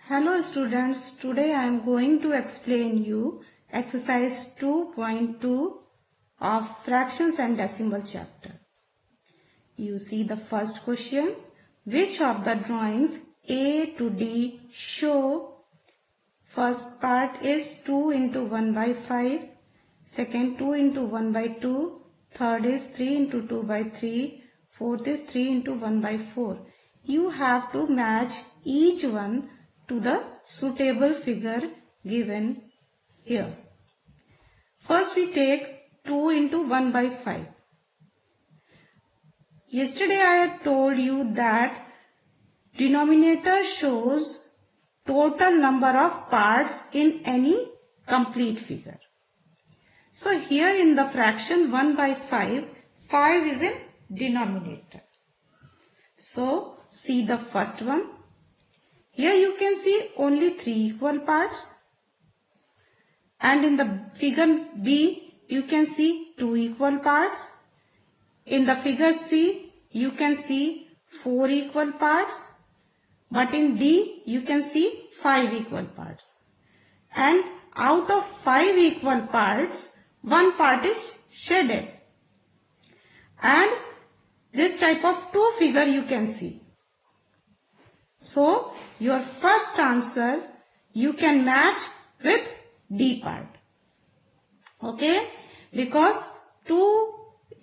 Hello students, today I am going to explain you exercise 2.2 of fractions and decimal chapter. You see the first question. Which of the drawings A to D show? First part is 2 into 1 by 5. Second 2 into 1 by 2. Third is 3 into 2 by 3. Fourth is 3 into 1 by 4. You have to match each one to the suitable figure given here. First we take 2 into 1 by 5. Yesterday I had told you that denominator shows total number of parts in any complete figure. So here in the fraction 1 by 5, 5 is in denominator. So see the first one. Here you can see only 3 equal parts. And in the figure B, you can see 2 equal parts. In the figure C, you can see 4 equal parts. But in D, you can see 5 equal parts. And out of 5 equal parts, 1 part is shaded. And this type of 2 figure you can see. So, your first answer you can match with D part. Okay? Because 2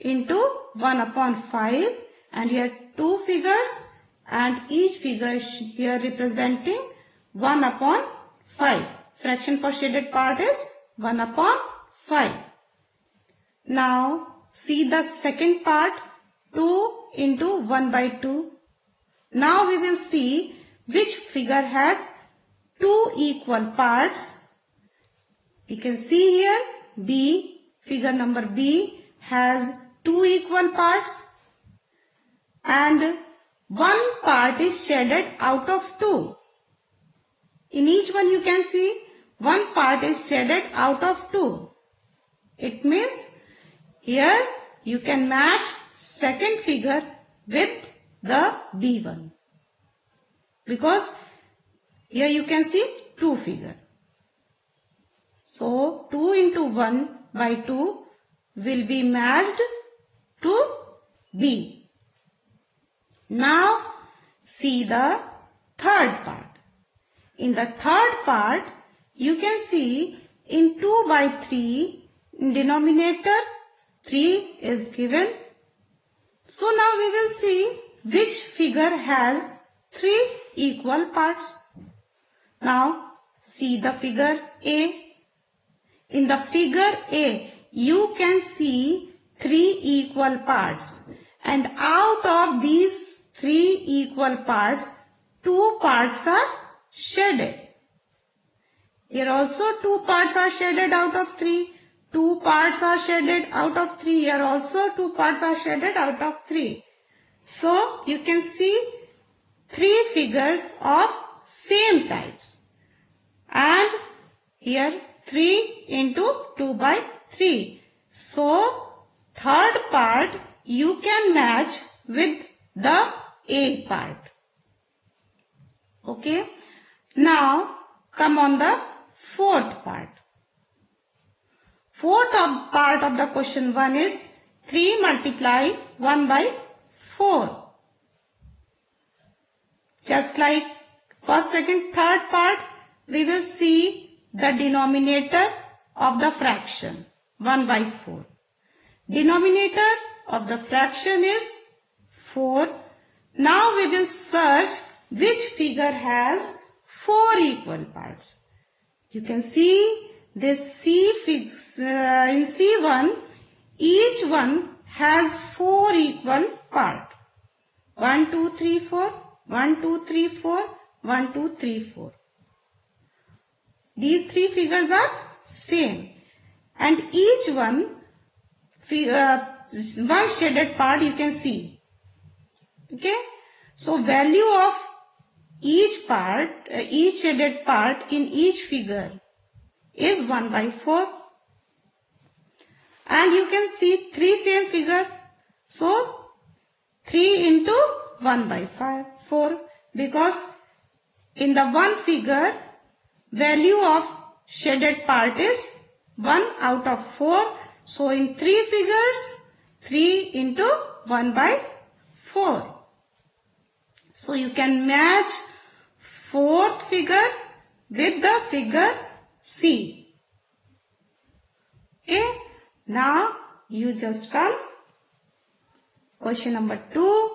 into 1 upon 5 and here 2 figures and each figure is here representing 1 upon 5. Fraction for shaded part is 1 upon 5. Now, see the second part 2 into 1 by 2. Now we will see which figure has 2 equal parts. We can see here B, figure number B has 2 equal parts and 1 part is shaded out of 2. In each one you can see 1 part is shaded out of 2. It means here you can match second figure with the B one. Because here you can see 2 figure. So 2 into 1 by 2 will be matched to B. Now see the third part. In the third part you can see in 2 by 3 in denominator 3 is given. So now we will see which figure has 3 equal parts. Now see the figure A. In the figure A, you can see 3 equal parts. And out of these 3 equal parts, 2 parts are shaded. Here also 2 parts are shaded out of 3. 2 parts are shaded out of 3. Here also 2 parts are shaded out of 3. So you can see 3 figures of same types. And here 3 into 2 by 3. So third part you can match with the A part. Okay. Now come on the fourth part. Fourth part of the question 1 is 3 multiply 1 by 4. Just like first, second, third part, we will see the denominator of the fraction 1 by 4. Denominator of the fraction is 4. Now we will search which figure has 4 equal parts. You can see this in C1, each one has 4 equal parts. 1, 2, 3, 4, 1, 2, 3, 4, 1, 2, 3, 4. These 3 figures are same. And each one shaded part you can see. Okay. So value of each part, each shaded part in each figure is 1 by 4. And you can see 3 same figure. So 3 into 1 by 4 because In the one figure, value of shaded part is 1 out of 4. So in 3 figures, 3 into 1 by 4. So you can match fourth figure with the figure C. Okay. Now you just come. Question number 2.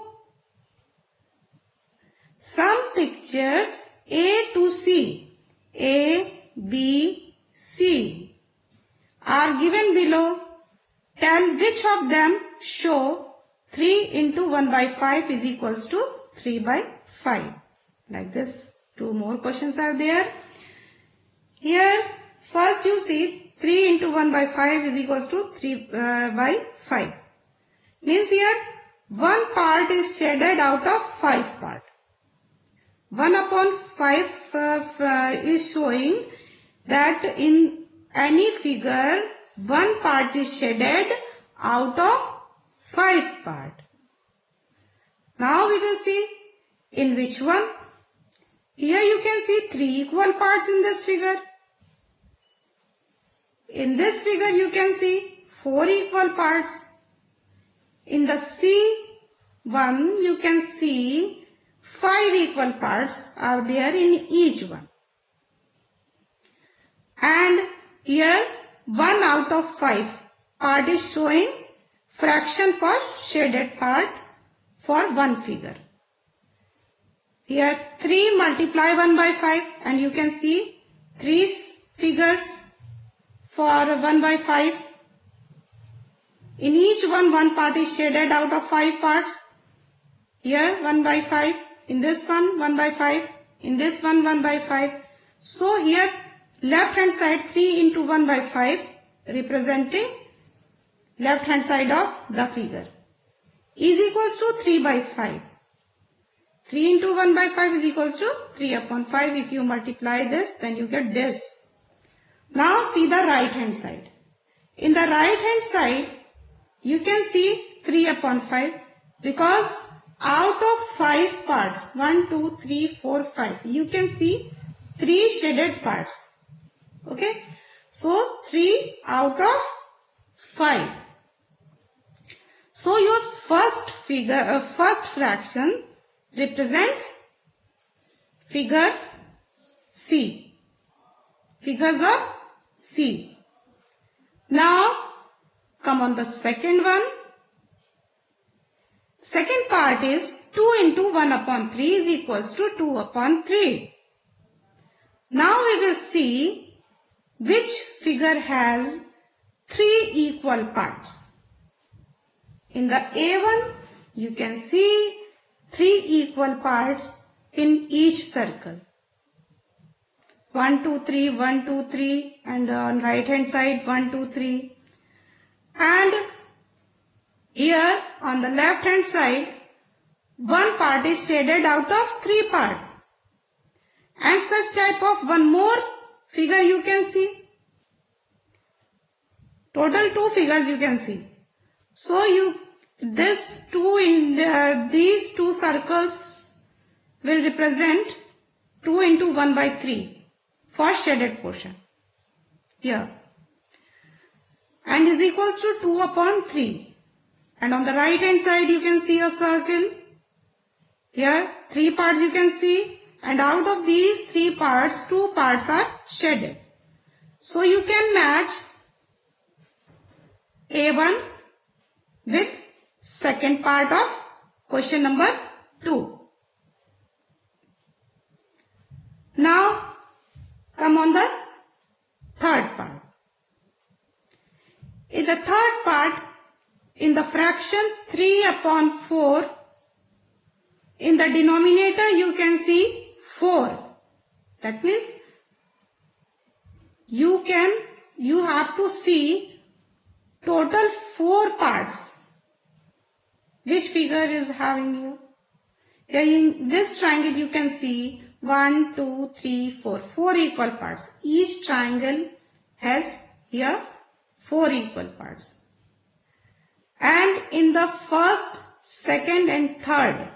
Some pictures A to C, A, B, C are given below. Tell which of them show 3 into 1 by 5 is equals to 3 by 5. Like this. 2 more questions are there. Here, first you see 3 into 1 by 5 is equals to 3 by 5. Means here, one part is shaded out of 5 part. 1 upon 5 is showing that in any figure, one part is shaded out of 5 part. Now we will see in which one. Here you can see 3 equal parts in this figure. In this figure you can see 4 equal parts. In the C1 you can see 5 equal parts are there in each one. And here 1 out of 5 part is showing fraction for shaded part for one figure. Here 3 multiply 1 by 5 and you can see 3 figures for 1 by 5. In each one part is shaded out of 5 parts. Here 1 by 5. In this one 1 by 5. In this one 1 by 5. So here left hand side 3 into 1 by 5 representing left hand side of the figure is equals to 3 by 5. 3 into 1 by 5 is equals to 3 upon 5. If you multiply this, then you get this. Now see the right hand side. In the right hand side, you can see 3 upon 5 because out of 5 parts, 1, 2, 3, 4, 5, you can see 3 shaded parts. Okay. So 3 out of 5. So your first figure, first fraction represents figure C. Figures of C. Now come on the second one. Second part is 2 into 1 upon 3 is equals to 2 upon 3. Now we will see which figure has 3 equal parts. In the A1, you can see 3 equal parts in each circle. 1, 2, 3, 1, 2, 3 and on right hand side 1, 2, 3. And here on the left hand side, one part is shaded out of 3 parts. And such type of one more figure you can see. Total 2 figures you can see. So these 2 circles will represent 2 into 1 by 3 for shaded portion. Here. And is equals to 2 upon 3. And on the right hand side you can see a circle. Here 3 parts you can see. And out of these 3 parts, 2 parts are shaded. So you can match A1 with second part of question number 2. Now come on the third part. In the third part, in the fraction 3 upon 4, in the denominator you can see 4. That means you have to see total 4 parts. Which figure is having here? Here in this triangle you can see 1, 2, 3, 4. 4 equal parts. Each triangle has here 4 equal parts. And in the first, second and third,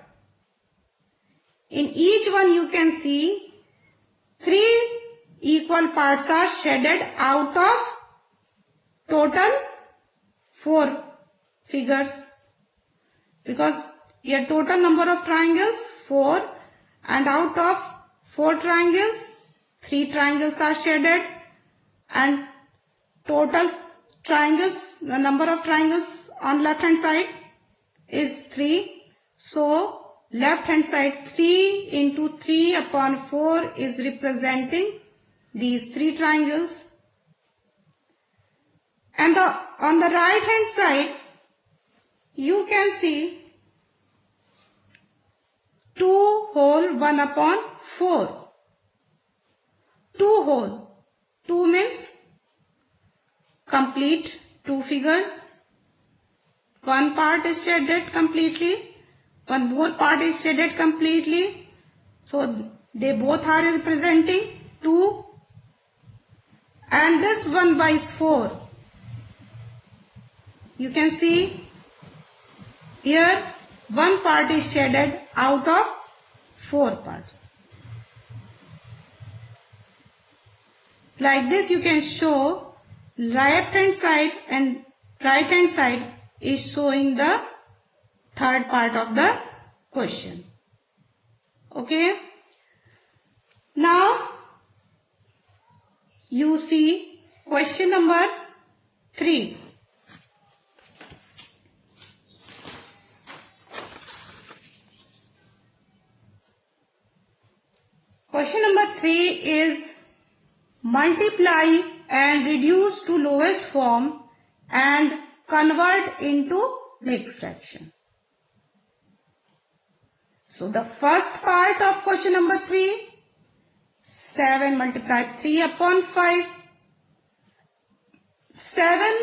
in each one you can see 3 equal parts are shaded out of total 4 figures. Because here total number of triangles 4, and out of 4 triangles 3 triangles are shaded, and total triangles, the number of triangles on left hand side is 3. So left hand side 3 into 3 upon 4 is representing these 3 triangles. And on the right hand side you can see 2 whole 1 upon 4. 2 whole. 2 means complete 2 figures. One part is shaded completely. One more part is shaded completely. So they both are representing 2. And this 1 by 4. You can see here one part is shaded out of 4 parts. Like this you can show left hand side and right hand side is showing the third part of the question. Okay. Now you see question number 3. Question number 3 is multiply and reduce to lowest form and convert into mixed fraction. So the first part of question number 3, 7 multiply 3 upon 5. 7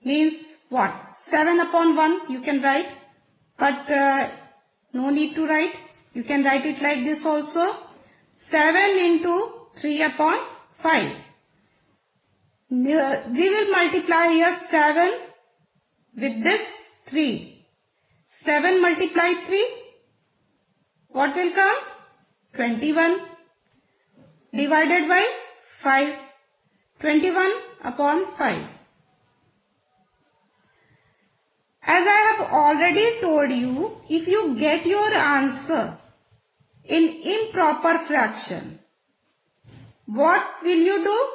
means what? 7 upon 1 you can write, but no need to write. You can write it like this also. 7 into 3 upon 5. We will multiply here 7 with this 3. 7 multiply 3. What will come? 21 divided by 5. 21 upon 5. As I have already told you, if you get your answer in improper fraction, what will you do?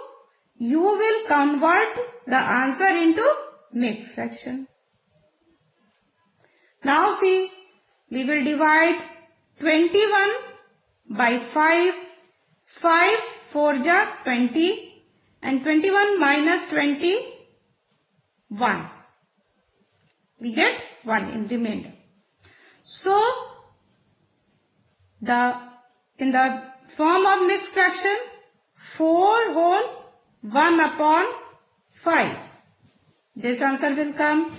You will convert the answer into mixed fraction. Now see, we will divide 21 by 5. 5 4 ja 20 and 21 minus 20, 1. We get 1 in remainder. So in the form of mixed fraction, 4 whole 1 upon 5. This answer will come.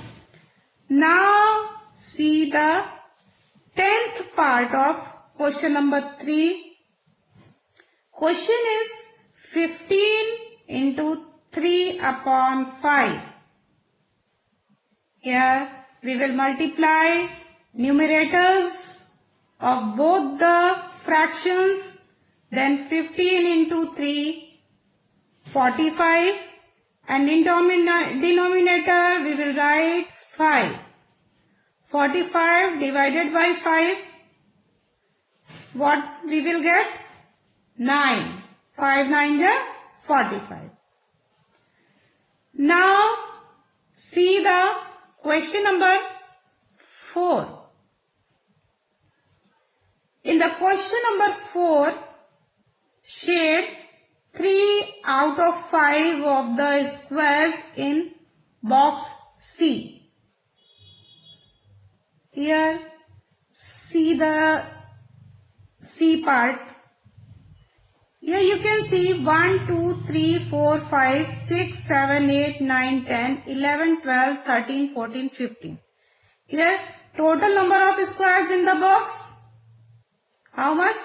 Now see the 10th part of question number 3. Question is 15 into 3 upon 5. Here we will multiply numerators of both the fractions. Then 15 into 3, 45. And in denominator we will write 5. 45 divided by 5. What we will get? 9. 5 9 ja 45. Now see the question number 4. In the question number 4, shade 3 out of 5 of the squares in box C. Here see the C part. Here you can see 1, 2, 3, 4, 5, 6, 7, 8, 9, 10, 11, 12, 13, 14, 15. Here total number of squares in the box. How much?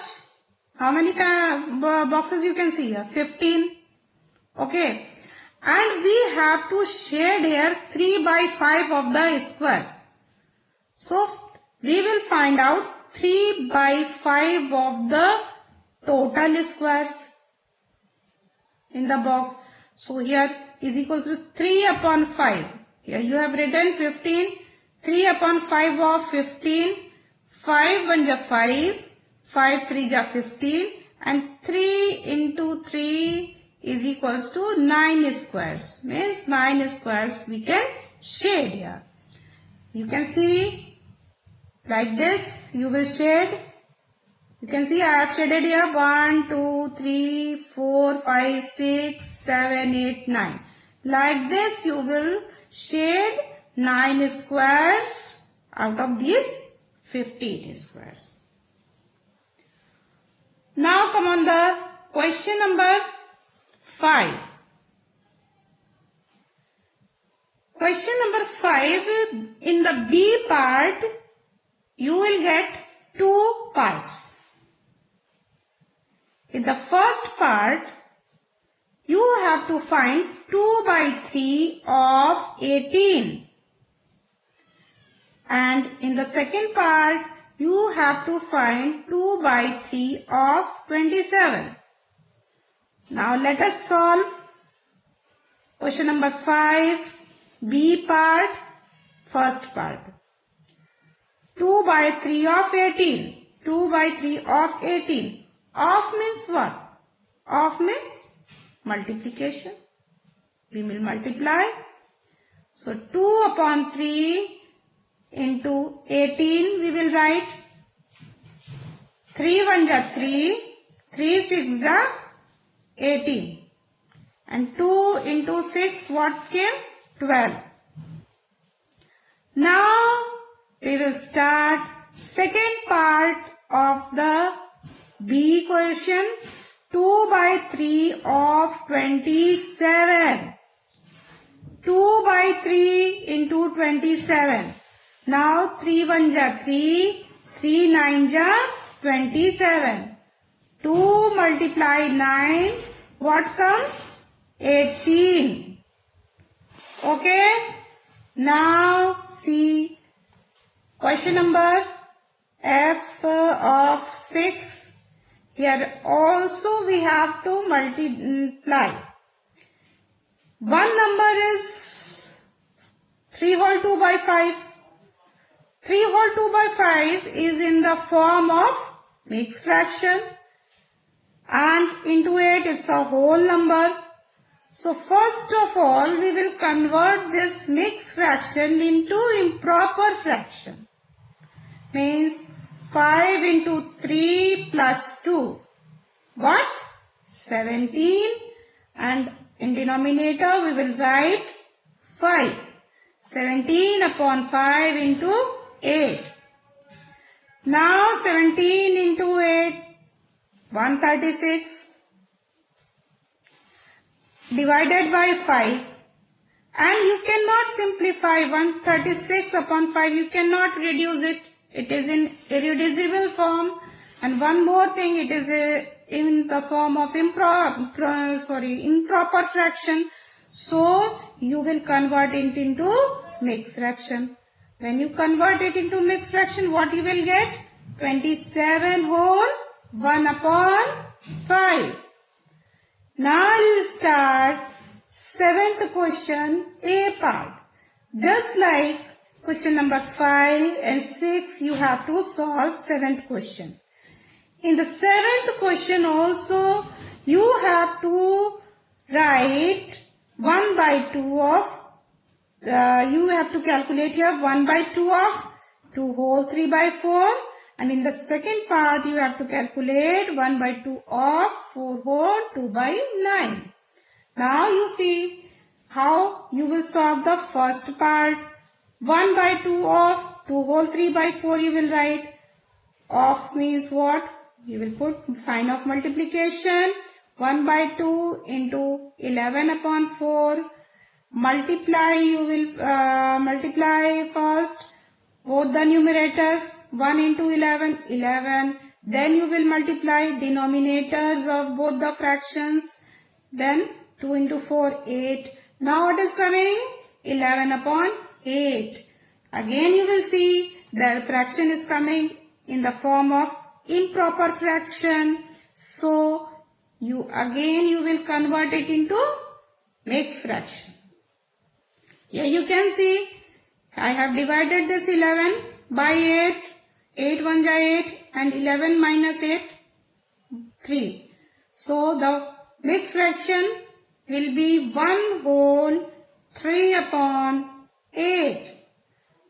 How many boxes you can see here? 15. Okay. And we have to shade here 3 by 5 of the squares. So we will find out 3 by 5 of the total squares in the box. So here is equals to 3 upon 5. Here you have written 15. 3 upon 5 of 15. 5 1 ja 5. 5 3 ja 15. And 3 into 3 is equals to 9 squares. Means 9 squares we can shade here. You can see like this you will shade. You can see I have shaded here 1, 2, 3, 4, 5, 6, 7, 8, 9. Like this you will shade 9 squares out of these 15 squares. Now come on the question number 5. Question number 5, in the B part you will get 2 parts. In the first part, you have to find 2 by 3 of 18. And in the second part, you have to find 2 by 3 of 27. Now let us solve question number 5, B part, first part. 2 by 3 of 18. 2 by 3 of 18. Of means what? Of means multiplication. We will multiply. So 2 upon 3 into 18 we will write. 3 1 ja 3. 3 6 ja 18. And 2 into 6 what came? 12. Now we will start second part of the B equation. 2 by 3 of 27. 2 by 3 into 27. Now 3 1 ja 3. 3 9 ja 27. 2 multiply 9. What comes? 18. Okay. Now see question number F of 6. Here also we have to multiply. One number is 3 whole 2 by 5. 3 whole 2 by 5 is in the form of mixed fraction. And into it is a whole number. So first of all we will convert this mixed fraction into improper fraction. Means 5 into 3 plus 2. What? 17. And in denominator we will write 5. 17 upon 5 into 8. Now 17 into 8. 136. Divided by 5. And you cannot simplify 136 upon 5. You cannot reduce it. It is in irreducible form. And one more thing, it is in the form of improper fraction. So you will convert it into mixed fraction. When you convert it into mixed fraction, what you will get? 27 whole 1 upon 5. Now I will start 7th question, A part. Just like question number 5 and 6, you have to solve 7th question. In the 7th question also, you have to write 1 by 2 of, you have to calculate here 1 by 2 of 2 whole 3 by 4. And in the second part, you have to calculate 1 by 2 of 4 whole 2 by 9. Now you see how you will solve the first part. 1 by 2 of 2 whole 3 by 4 you will write. Of means what? You will put sign of multiplication. 1 by 2 into 11 upon 4. Multiply, you will multiply first both the numerators. 1 into 11, 11. Then you will multiply denominators of both the fractions. Then 2 into 4, 8. Now what is coming? 11 upon 8. Again you will see the fraction is coming in the form of improper fraction. So you will convert it into mixed fraction. Here you can see I have divided this 11 by 8. 8 1 ja 8 and 11 minus 8 3. So the mixed fraction will be 1 whole 3 upon 8.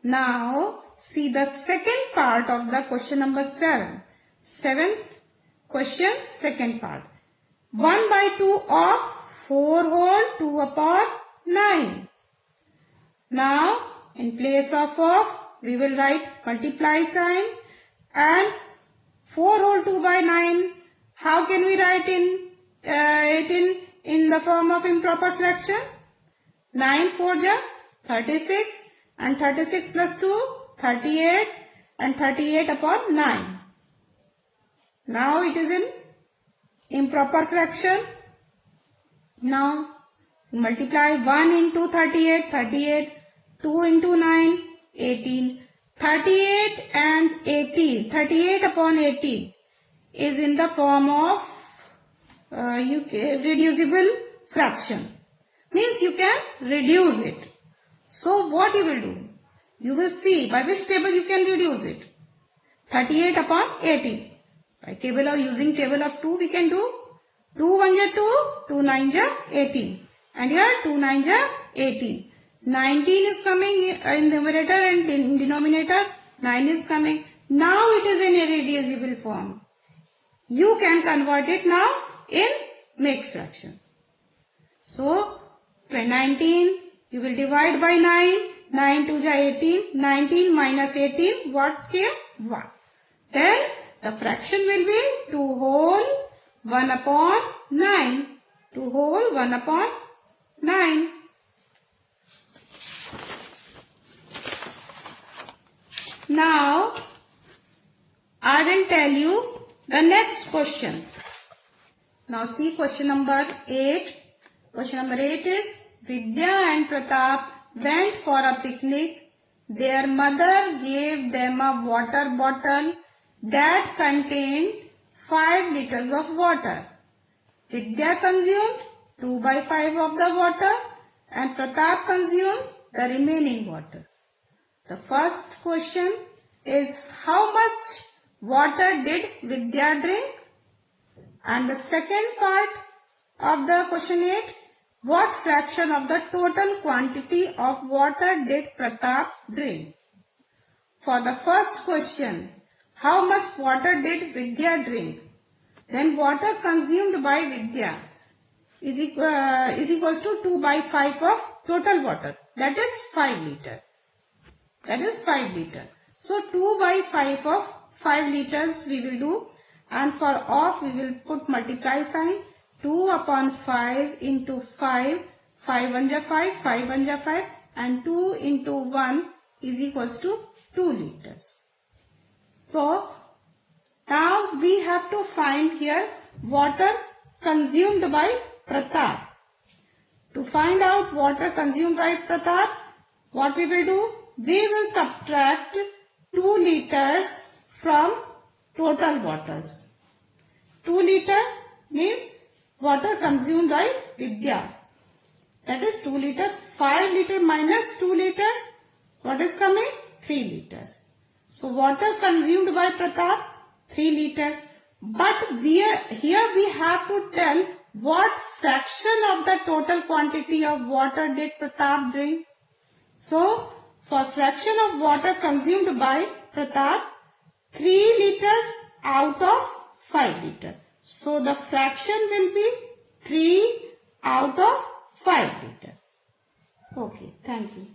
Now see the second part of the question number 7. Seventh question, second part. 1 by 2 of 4 whole 2 upon 9. Now in place of we will write multiply sign, and 4 whole 2 by 9. How can we write it in the form of improper fraction? 9 4 ja 36 and 36 plus 2 38 and 38 upon 9. Now it is in improper fraction. Now multiply 1 into 38 38, 2 into 9 18. 38 and 18, 38 upon 18 is in the form of reducible fraction. Means you can reduce it. So what you will do? You will see by which table you can reduce it. 38 upon 18. By using table of 2 we can do 2 1 ja 2, 2 9 ja 18. And here 2 9 ja 18. 19 is coming in numerator and in denominator 9 is coming. Now it is in irreducible form. You can convert it now in mixed fraction. So 19 you will divide by 9. 9 2 ja 18. 19 minus 18 what came? 1. Then the fraction will be 2 whole 1 upon 9. 2 whole 1 upon 9. Now, I will tell you the next question. Now see question number 8. Question number 8 is, Vidya and Pratap went for a picnic. Their mother gave them a water bottle that contained 5 liters of water. Vidya consumed 2 by 5 of the water and Pratap consumed the remaining water. The first question is, how much water did Vidya drink? And the second part of the question 8, what fraction of the total quantity of water did Pratap drink? For the first question, how much water did Vidya drink? Then water consumed by Vidya is equals to 2 by 5 of total water. That is 5 liter. That is 5 liter. So 2 by 5 of 5 liters we will do, and for off we will put multiply sign. 2 upon 5 into 5, 5 1 ja 5, 5 1 ja 5, and 2 into 1 is equals to 2 liters. So now we have to find here water consumed by Pratap. To find out water consumed by Pratap, what we will do? We will subtract 2 liters from total waters. 2 liter means water consumed by Vidya. That is 2 liter. 5 liter minus 2 liters. What is coming? 3 liters. So water consumed by Pratap, 3 liters. But here we have to tell what fraction of the total quantity of water did Pratap drink. So for fraction of water consumed by Pratap, 3 liters out of 5 liter. So the fraction will be 3 out of 5 liter. Okay, thank you.